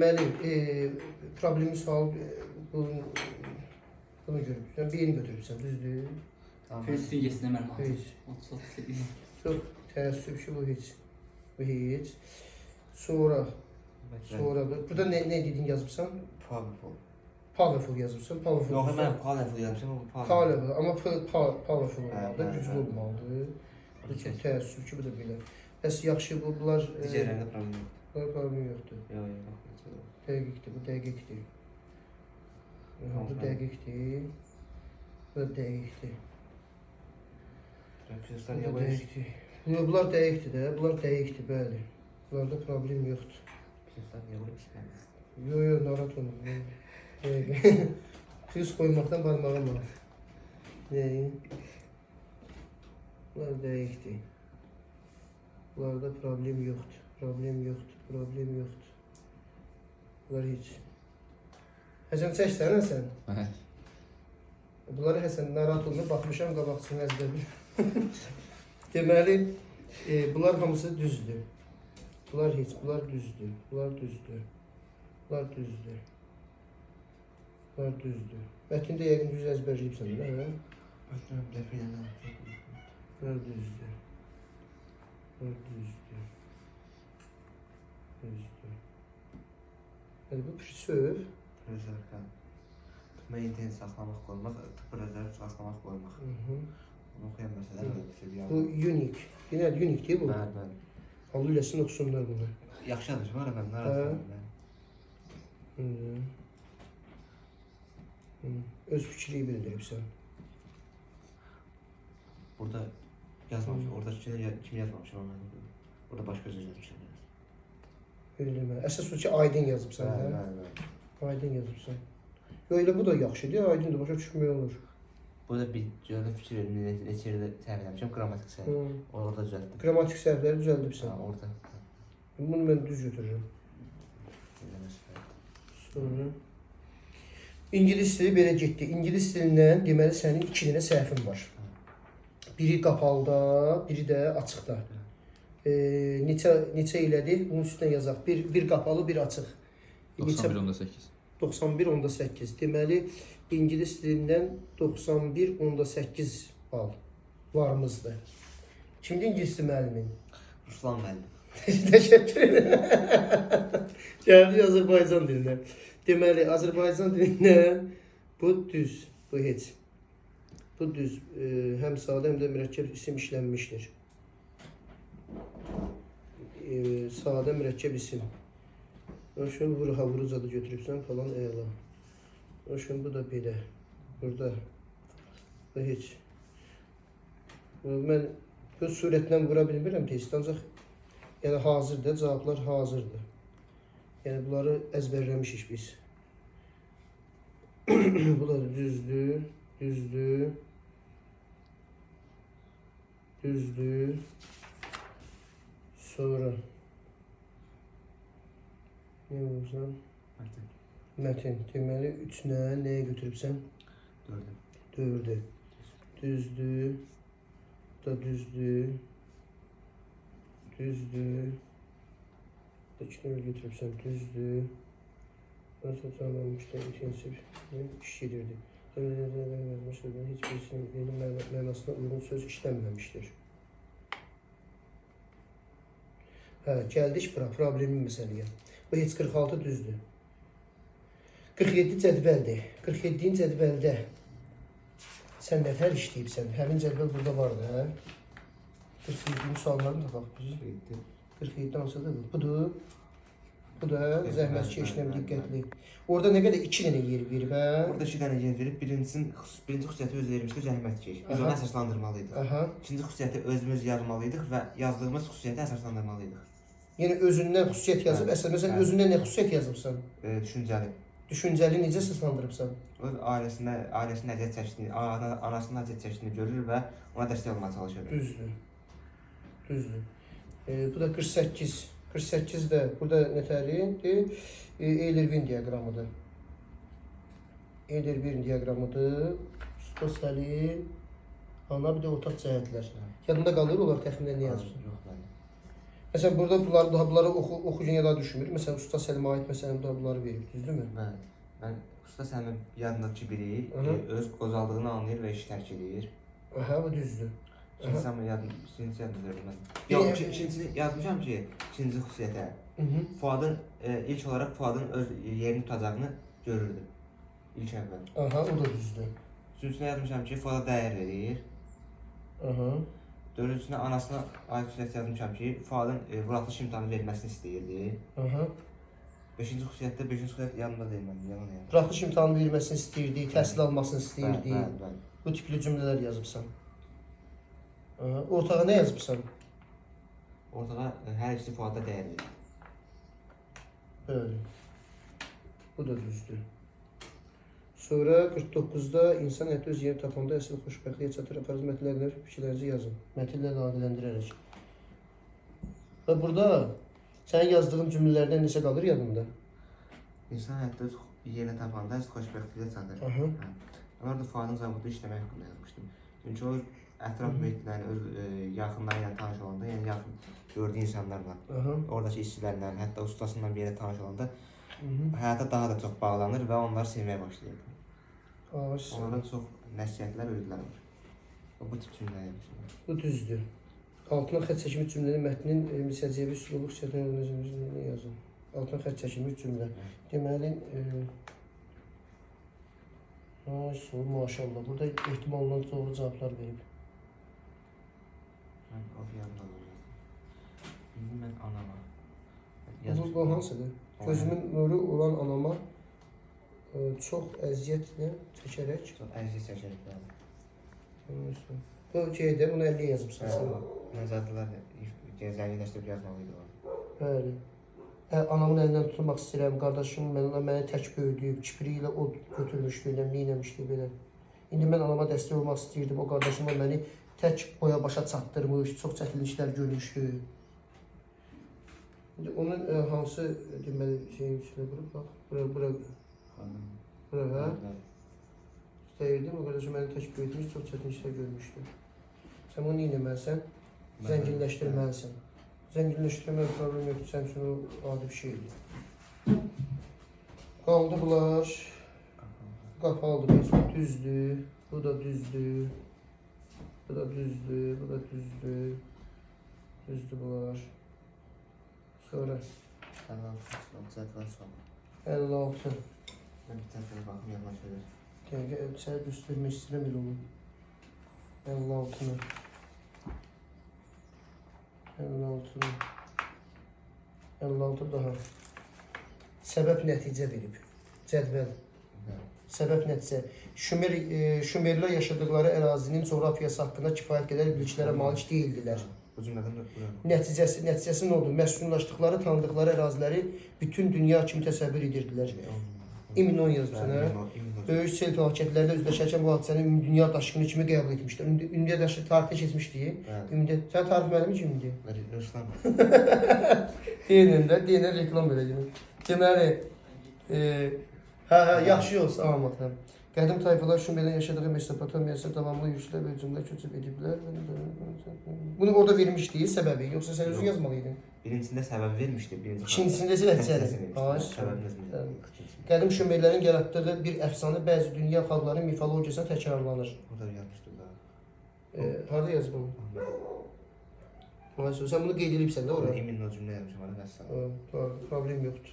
Deməli, problemi sual bunu görübsən, birini götürübsən, düzdür? Füzün yesinə mənim altım. Heç. Çox təəssüf ki, bu heç. Bu heç. Sonra burada ne dedin yazıbsan? Powerful yazıbsan. Powerful. Yox, mən powerful yazmışam. Powerful, amma powerful olmalıdır, güclü olmalıdır. Bu çox təəssüf ki, bu da belə. Bəs yaxşı, bunlar... Digərlərində problem yoxdur. Bunlar problem yoxdur. Yox. Dəqiqdir, bu dəqiqdir. Bu dəqiqdir. Bu da dəqiqdir. Bu da dəqiqdir. Bunlar dəqiqdir də, bunlar dəqiqdir, bəli. Bunlarda problem yoxdur. Yox, narahat olma. Füz qoymaqdan barmağım var. Bunlar dəqiqdir. Bunlarda problem yoxdur. Problem yoxdur. Bunlar heç. Həsən çəksən, Həsən? Bunları Həsən narahat olma, baxmışam qabaqçını əzbədir. Deməli, bunlar hamısı düzdür. Bunlar heç, bunlar düzdür. Mətində yəqin düz əzbərləyibsən, hə? Bunlar düzdür. Bu prisöv. Maintain saxlamaq, qoymaq, prezerv saxlamaq, qoymaq. Bunu oxuyan məsələ. Bu unique. Yenə unique deyil bu? Bəli. Allah eləsin oxusunlar bunu. Yaxşı adır, var mən narahat. Öz fikrini bildiribsən. Burada yazmamışım, orada kim yazmamışım ama orada başqa söz yazmışım. Bildirmə. Əsas o ki, aydın yazıbsan, hə? Aydın yazıbsan. Yox, elə bu da yaxşıdır, aydın da başa düşmək olur. Burada bir cürədə fikir verim, neçə yerdə səhv eləmişəm, qrammatik səhv. Orada düzəltdim. Qrammatik səhvləri düzəldibsən. Orada. Bunu mən düz götürürüm. Sonra İngilis dili belə getdi. İngilis dilindən deməli sənin 2 dənə səhvin var. Biri qapalıda, biri də açıqda. Neçə elədi? Bunun üstünə yazaq. Bir qapalı, bir açıq. 91.8. 91.8. Deməli, İngilis dilindən 91.8 bal varımızdır. Kimdir İngilis dili müəllimin? Ruslan müəllim. Təşəkkür edirəm. Gəldik Azərbaycan dilindən. Deməli, Azərbaycan dilindən bu düz, bu heç. Bu düz, həm sadə, həm də mürəkkəb isim işlənmişdir. Sadə mürəkkəb isim. Şunu vurucadı götürübsən falan, əla. Şunu bu da belə. Burada. Bu heç. Mən bu surətlə vura bilmirəm test, ancaq yəni hazırdır, cavablar hazırdır. Yəni bunları əzbərləmişik biz. Bu da düzdür. Sonra ne olursan? Mətin. Deməli 3-nə nəyə götürübsən? 4-ə. Düzdür. Bu da düzdür. 2-nə götürübsən, düzdür. Nasıl canlanmışlar, intensiv iş gedirdi. Heç birisinin mənasına uyğun söz işlənməmişdir. Gəldik bura, problemin məsələyə. Bu heç 46 düzdür. 47 cədvəldir. 47-ci cədvəldə sən nətər işləyibsən? Həmin cədvəl burada vardı, hə? 47-ci suallarını da bax biz. 47-dən hansıdır? Budur. Bu da zəhmətkeşlə diqqətli. Orada nə qədər 2 dənə yer verib, hə? Orada 2 dənə yer verib, birinci xüsusiyyəti öz vermişdir, zəhmətkeş. Biz onu əsaslandırmalıydıq. İkinci xüsusiyyəti özümüz yazmalıydıq və yazdığımız xüsusiyyəti əsaslandırmalıydıq. Yəni özündən xüsusiyyət yazıb, məsələn özündən nə xüsusiyyət yazıbsan? Düşüncəli. Düşüncəli necə əsaslandırıbsan? Öz ailəsinin əziyyət çəkdiyini, anasının əziyyət çəkdiyini görür və ona dəstək olmaya çalışır. Düzdür. Bu da 48. 48 də burada nətəridir? Eyler-Win diaqramıdır. Eyler-Win diaqramıdır. Ana bir də ortaq cəhətlər. Yadında qalır olar təxminən nə yazır? Yox, bəli. Məsələn, burada bunları oxucun yada düşmür. Məsələn, Usta Səlimə aid məsələn bunları verib, düzdürmü? Bəli. Mən Usta Səlimin yadındakı biri öz qocaldığını anlayır və işi tərk edir. Hə, bu düzdür. İkinci yadında mən. Yox, ikincisini yazmışam ki, ikinci xüsusiyyətə. Fuadın ilk olaraq Fuadın öz yerini tutacağını görürdü. İlk əvvəl. Aha, o da düzdür. Üçüncüsünə yazmışam ki, Fuada dəyər verir. Aha. Dördüncüsünə anasına aid xüsusiyyət yazmışam ki, Fuadın buraxılış imtahanı verməsini istəyirdi. Aha. Beşinci xüsusiyyət yadımda deyil mənim, yalan yəni. Buraxılış imtahanı verməsini istəyirdi, təhsil almasını istəyirdi. Bəli. Bu tipli cümlələr yazıbsan. Aha. Ortağa nə yazıbsan? Ortağa hər ikisi Fuada dəyər verir. Bəli. Bu da düzdür. Sonra 49-da insan həyatda öz yerini tapanda əsl xoşbəxtliyə çatır. Fərz mətnlərdə fikirlərinizi yazın. Mətnlə əlaqələndirərək. Və burada sənin yazdığın cümlələrdən neçə qalır yadında? İnsan həyatda öz yerini tapanda əsl xoşbəxtliyə çatır. Aha. Mən orada Fuadın zavodda işləmək haqqında yazmışdım. Çünki o ətraf mühitlə, öz yaxınları ilə tanış olanda, yəni yaxın gördüyü insanlarla, oradakı işçilərlə, hətta ustasıyla bir yerə tanış olanda həyata daha da çox bağlanır və onları sevməyə başlayır. Onlara çox nəsihətlər, öyrüdlər var. Bu tip cümlələr yazmışım. Bu düzdür. Altına xətt çəkilmiş cümlənin mətnin misəcəvi üslubu xüsusiyyətini yazın. Altına xətt çəkilmiş cümlə. Deməli, maşallah, burada ehtimal olunan doğru cavablar verib. Mən o yanımda olacağım. İndi mən anama Bu hansıdır? Gözümün nuru olan anama çox əziyyətlə çəkərək. Çox əziyyət çəkərək bəli. Bu şeydə, bunu 50 yazıbsan sən. Nəzarətlər zənginləşdirib yazmalıydı o. Bəli. Anamın əlindən tutulmaq istəyirəm, qardaşım məni tək böyüdüyüb, kipri ilə od götürmüşdü, neyləmişdi belə. İndi mən anama dəstək olmaq istəyirdim, o qardaşıma məni tək boya başa çatdırmış, çox çətinliklər görmüşdü. İndi onun hansı deməli şeyin üstünə qurub, bax, bura, hə? İstəyirdim, o qardaşım məni tək böyütmüş, çox çətinliklər görmüşdü. Sən bunu neyləməlisən? Zənginləşdirməlisən. Zənginləşdirmək problem yoxdur, sən üçün o adi bir şeydir. Qaldı bunlar. Qapalıdır, bu düzdür, bu da düzdür. Bu da düzdür, bu da düzdür. Düzdür bunlar. Sonra 56. Mən bir tərəfə baxım, yalan söylər. Dəqiqə, sənə göstərmək istəyirəm elə onu. 56-nı. 56-nı. 56 daha. Səbəb nəticə verib. Cədvəl. Səbəb nəticə. Şumerlər yaşadıkları ərazinin coğrafiyası haqqında kifayət qədər biliklərə malik deyildilər. Bu cümlədən Nəticəsi nə oldu? Məskunlaşdıqları, tanıdıqları əraziləri bütün dünya kimi təsəvvür edirdilər. İmin yazmışsın, hə? Böyük sel fəlakətlərlə üzləşərkən bu hadisəni ümumdünya daşqını kimi qəbul etmişlər. Ümumdünya daşqını tarixdə keçmişdi. Sən tarix müəllimi kimdir? Rüstam. DNR reklam verəcəm. Deməli, yaxşı olsun, anladım. Qədim tayfalar Şumerdən yaşadığı Mesopotamiyası davamlı yürüşlər və hücumlar köçüb ediblər. Bunu orada vermişdi, səbəbi, yoxsa sən özün yazmalıydın? Birincisində səbəb vermişdi. İkincisində nəticəli. Qədim Şumerlərin yaratdığı bir əfsanə bəzi dünya xalqların mifologiyasına təkrarlanır. Orada yazmışdı da. Harada yazıb bunu? Sən bunu qeyd edibsən də oraya? Emin o cümlə yazmışam, problem yoxdur.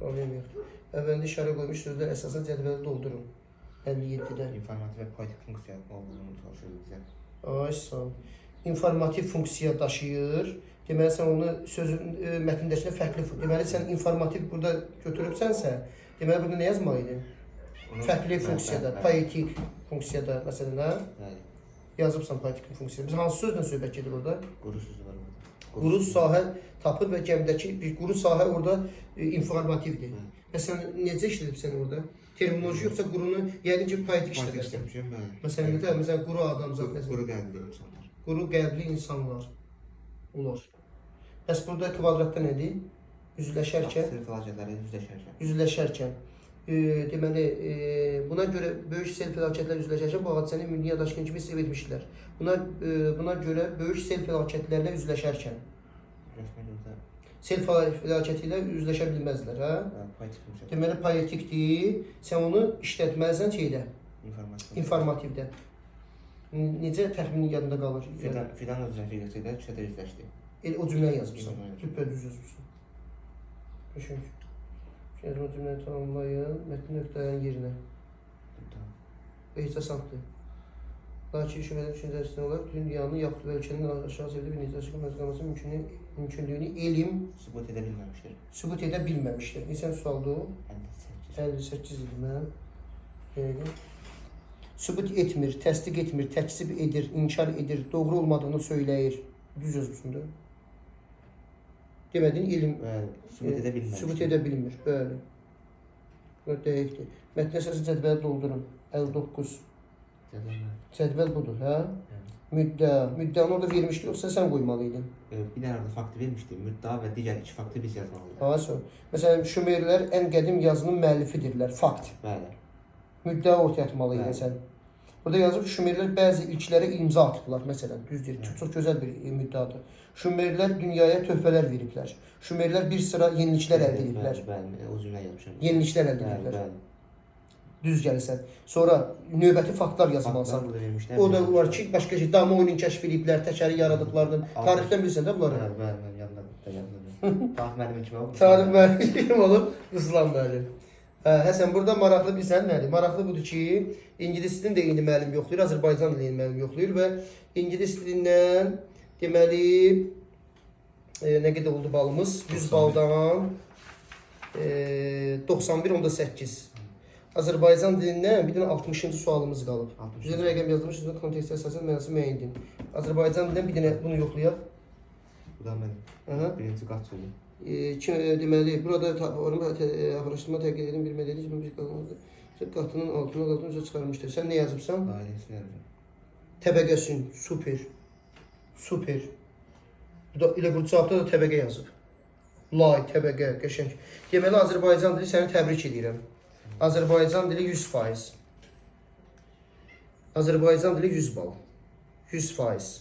Problem yoxdur. Əvvəlində işarə qoymuş sözlər əsasən cədvəli doldurun. 57-də. İnformativ və politik funksiya olduğunu çalışır bizə. Ay, sağ ol. İnformativ funksiya daşıyır. Deməli, sən onu sözün mətndəkinə fərqli... Deməli, sən informativ burada götürübsənsə, deməli, burada nə yazmalıydın? Fərqli funksiyada, politik funksiyada, məsələn, hə? Yazıbsan politik funksiyada. Biz hansı sözlə söhbət gedir orada? Quru sözü var orada. Quru sahə tapır və gəmidəki bir quru sahə orada informativdir. Və sən necə işlədibsən orada? Terminoloji yoxsa qurunu, yəqin ki, politik işlədibsən. Məsələn, quru adamzat. Quru qəlbli insanlar. Quru qəlbli insanlar olur. Bəs burada kvadratda nədir? Üzləşərkən. Sel fəlakətlərlə üzləşərkən. Üzləşərkən. Deməli, buna görə böyük sel fəlakətlərlə üzləşərkən bu hadisəni ümumdünya daşqını kimi hesab etmişdilər. Buna görə böyük sel fəlakətlərlə üzləşərkən. Resmen orada Sel fəlakəti ilə üzləşə bilməzlər, hə? politik müsait Deməli, politikdir. Sən onu işlətməlisən şeydə, informasiya. informativdə. Necə təxmini yadında qalır? Filan öz rəfiqəsi ilə düşədə üzləşdi. O cümləni yazmışsan. Cümlə yazmışam. Süper düz yazmışsan. Düşünün. Yazma cümləni tamamlayın. Mətn nöqtələrin yerinə. Və heç asandır. Lakin şübhəli düşüncəsindən olaraq dünyanın yaxud ölkənin aşağı səviyyədə bir necə açıq məzqaması mümkünlüyünü elm Sübut edə bilməmişdir. sübut edə bilməmişdir. Neçən sualdır o? 58. 58 idi mən. Deyəlim. Sübut etmir, təsdiq etmir, təkzib edir, inkar edir, doğru olmadığını söyləyir. Düz yazmışsın da. Demədin elm Bəli, sübut edə bilməmişdir. sübut edə bilmir. Bəli. Bu dəqiqdir. Mətn əsası cədvəli doldurun. 59. Cədvəl budur, hə? Müddəa. Müddəanı orada vermişdi, yoxsa sən qoymalıydın? Bir dənə orada faktı vermişdi. Müddəa və digər iki faktı biz yazmalıyıq. Hasan. Məsələn, Şumerlər ən qədim yazının müəllifidirlər. Fakt. Bəli. Müddəa ortaya atmalıydın sən. Burada yazıb ki, Şumerlər bəzi ilklərə imza atıblar, məsələn, düzdür. Çox gözəl bir müddəadır. Şumerlər dünyaya töhfələr veriblər. Şumerlər bir sıra yeniliklər əldə ediblər. Bəli, o cümlə yazmışam. Yeniliklər əldə ediblər. Bəli. Düz gəlirsən. Sonra növbəti faktlar yazmalısan. O da var ki, başqa şey, dama oyunu kəşf ediblər, təkəri yaradıqlarını. Tarixdən bilirsən də bunları. Bəli, mən yadladım. Tarix müəllimi kimi oldu. Tarix müəllimi olub, Ruslan müəllim. Həsən, burada maraqlı bilsən nədir? Maraqlı budur ki, ingilis dilində eyni müəllim yoxlayır, Azərbaycan dilində eyni müəllim yoxlayır və ingilis dilindən deməli nə qədər oldu balımız? 100 baldan 91.8. Azərbaycan dilindən bir dənə 60-cı sualımız qalıb. Güzel rəqəm yazdırmış, kontekstə əsasən mənası müəyyən edin. Azərbaycan dilindən bir dənə bunu yoxlayaq. Bu da mən birinci qat söyləyim. Deməli, burada araşdırma təqdir edin, bilməlidir ki, bir qatının altına üzə çıxarmışdır. Sən nə yazıbsan? Ailəsini yazdım. Təbəqəsin, super. Super. Elə bu cavabda da təbəqə yazıb. Lay, təbəqə, qəşəng. Deməli, Azərbaycan dili səni təbrik edirəm. Azərbaycan dili 100%. Azərbaycan dili 100 bal. 100%.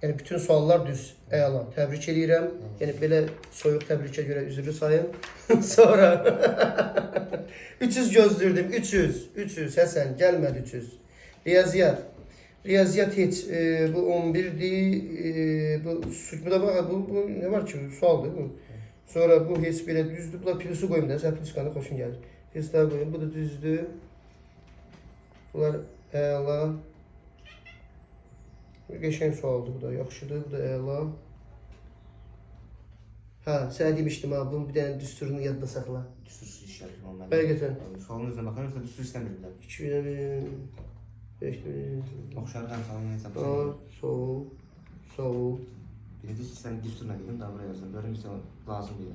Yəni bütün suallar düz. Əla. Təbrik edirəm. Yəni belə soyuq təbrikə görə üzrlü sayın. Sonra 300 gözlürdüm. 300. Həsən gəlmədi 300. Riyaziyyat. Riyaziyyat heç bu 11'dir. Bu da bax bu nə var ki? Sualdır bu. Sonra bu heç belə düzdür. Bu da plusu qoyum da. Sən plus qanı xoşun gəlir. Hesab qoyun. Bu da düzdür. Bunlar əla. Qəşəng sualdır bu da. Yaxşıdır. Bu da əla. Hə, sənə demişdim ha, bunun bir dənə düsturunu yadda saxla. Düstursuz iş yapmışım. Həqiqətən. Sualın özünə baxar mısın? Düstur istəmirdilər. 2000 5000 Oxşardan falan hesab. Sağ ol. Birinci sən düsturla dedim, daha buraya yazdım. Görüm sən lazım deyil.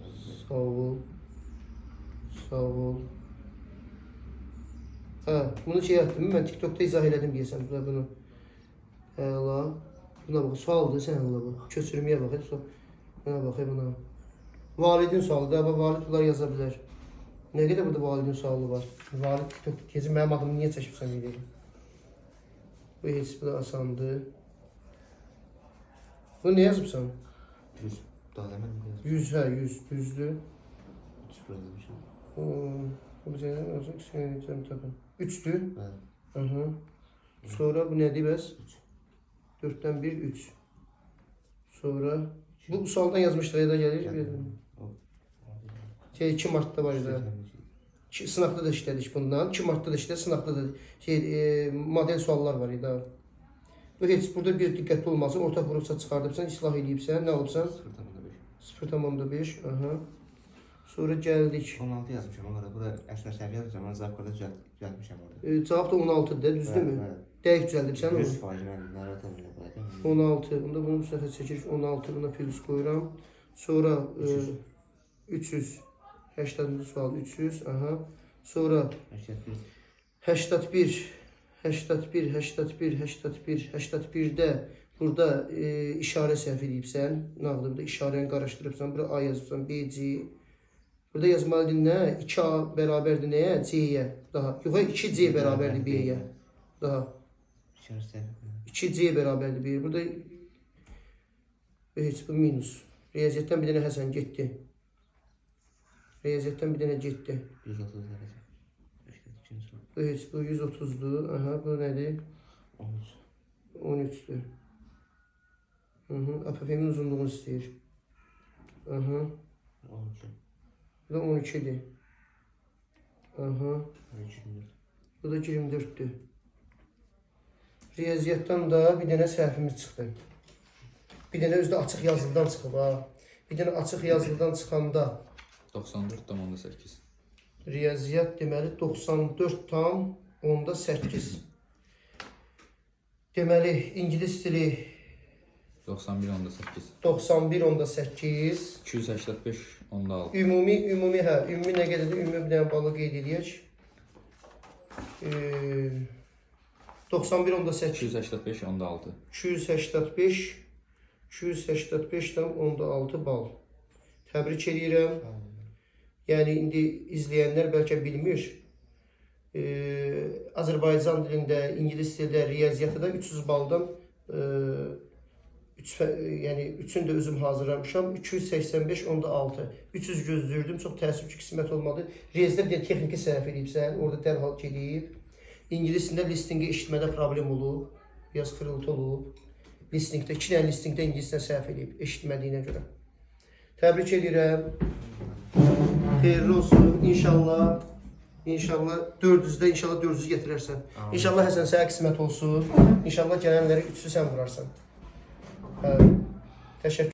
Sağ ol. Hə, bunu şey yaptım, mən TikTok'da izah elədim deyəsən bunu. Əla. Buna bax, sualdır, sən buna bax. Köçürməyə bax, buna bax, buna. Validin sualıdır, amma valid bunlar yaza bilər. Nə qədər burada validin sualı var? Valid TikTok'da deyəcək, mənim adımı niyə çəkibsən deyəcək. Bu heç bu da asandır. Bunu ne yazıbsan? 100. Daha demədim. 100, hə, 100, düzdür. 3 burada demişim. Bu bizə olsun, istəyəcəm tapın. 3'dür. Bəli. Sonra bu nədir bəs? 4'dən 1, 3. Sonra, bu sualdan yazmışlar ya da gəlir. 2 Mart'da var ya. Sınaqda da işlədik bundan. 2 Mart'da da işlədik, sınaqda da model suallar var ya da. Bu heç burada bir diqqətli olmasın, ortaq vurubsa çıxardıbsan, islah edibsən, nə olubsan? 0.5. Aha. Sonra gəldik. 16 yazmışam orada. Burada əsl səhv yazacağam, amma cavabda düzəltmişəm orada. Cavab da 16'dır, düzdürmü? Dəqiq düzəldibsən onu? 100% mən narahat olmayacağam. 16. Bunda bunu səhv çəkirik. 16 buna plus qoyuram. Sonra 300. 80. sual 300. Aha. Sonra 81. 81'də burada işarə səhv edibsən. Nağdı burada işarəni qarışdırıbsan. Burada A yazıbsan, B, C. Burada yazmalıdır nə? 2A bərabərdir nəyə? C-yə. Daha. Yox, 2C bərabərdir B-yə. Daha. 2C bərabərdir B-yə. Burada heç bu minus. Riyaziyyatdan bir dənə Həsən getdi. Riyaziyyatdan bir dənə getdi. 130 dərəcə. İkinci sual. Bu heç bu 130'dur. Aha bu nədir? 13. 13'dür. APP'nin uzunluğunu istəyir. Aha. 12. Bu da 12'dir. Aha. 24. Bu da 24'dür. Riyaziyyatdan da bir dənə səhvimiz çıxdı. Bir dənə özdə açıq yazılıdan çıxıb ha. Bir dənə açıq yazılıdan çıxanda 94,8. riyaziyyat deməli 94,8. Deməli ingilis dili 91,8. 91,8. 285,6. Ümumi nə qədərdir? Ümumi bir dənə balı qeyd edək. 91,8. 285,6. 285,6 bal. Təbrik edirəm. Yəni indi izləyənlər bəlkə bilmir. Azərbaycan dilində, ingilis dilində riyaziyyatı da 300 baldan yəni üçün də özüm hazırlamışam. 285,6. 300 gözləyirdim. Çox təəssüf ki, qismət olmadı. Riyaziyyatda bir texniki səhv edibsən. Orada dərhal gedib. İngilisində listinqi eşitmədə problem olub. Biraz xırıltı olub. Listingdə, 2 dənə listingdə ingilisdən səhv edib, eşitmədiyinə görə. Təbrik edirəm. Xeyirli olsun. İnşallah 400-də inşallah 400 gətirərsən. İnşallah Həsən sənə qismət olsun. İnşallah gələnləri 300 sən vurarsan. Təşəkkür